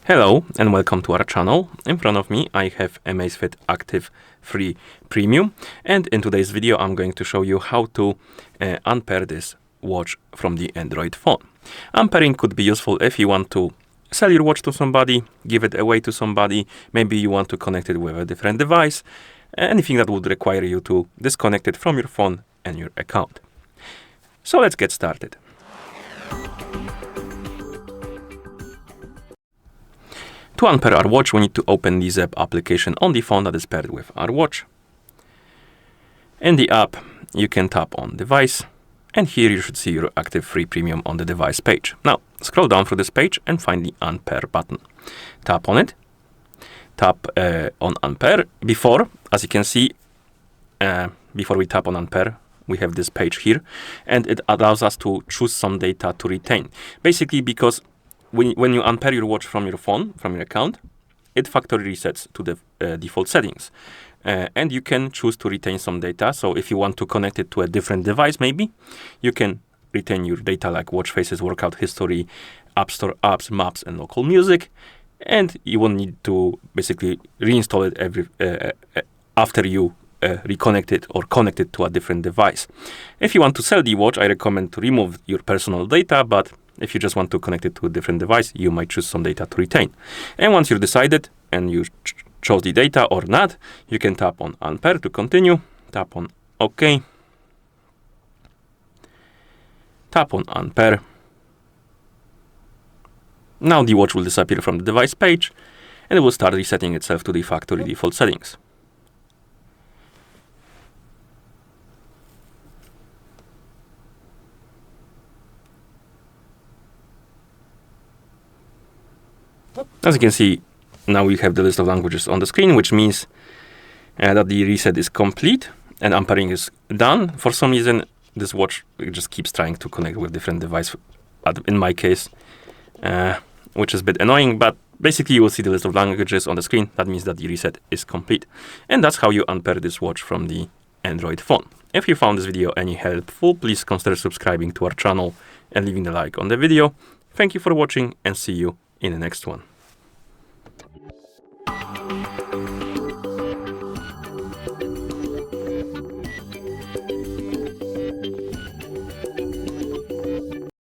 Hello and welcome to our channel. In front of me I have AMAZFIT Active free premium, and in today's video I'm going to show you how to unpair this watch from the Android phone. Unpairing could be useful if you want to sell your watch to somebody, give it away to somebody, maybe you want to connect it with a different device, anything that would require you to disconnect it from your phone and your account. So let's get started. To unpair our watch, we need to open the Zepp application on the phone that is paired with our watch. In the app, you can tap on Device, and here you should see your Active Free Premium on the device page. Now, scroll down through this page and find the Unpair button. Tap on it. Tap on Unpair. As you can see, before we tap on Unpair, we have this page here, and it allows us to choose some data to retain. Basically, because when you unpair your watch from your phone, from your account, it factory resets to the default settings. And you can choose to retain some data. So if you want to connect it to a different device, maybe, you can retain your data like watch faces, workout history, App Store apps, maps, and local music. And you won't need to basically reinstall it after you reconnect it or connect it to a different device. If you want to sell the watch, I recommend to remove your personal data, but if you just want to connect it to a different device, you might choose some data to retain. And once you're decided and you chose the data or not, you can tap on Unpair to continue, tap on OK, tap on Unpair. Now the watch will disappear from the device page and it will start resetting itself to the factory default settings. As you can see, now we have the list of languages on the screen, which means that the reset is complete and unpairing is done. For some reason, this watch just keeps trying to connect with different devices, in my case, which is a bit annoying, but basically you will see the list of languages on the screen. That means that the reset is complete. And that's how you unpair this watch from the Android phone. If you found this video any helpful, please consider subscribing to our channel and leaving a like on the video. Thank you for watching and see you in the next one.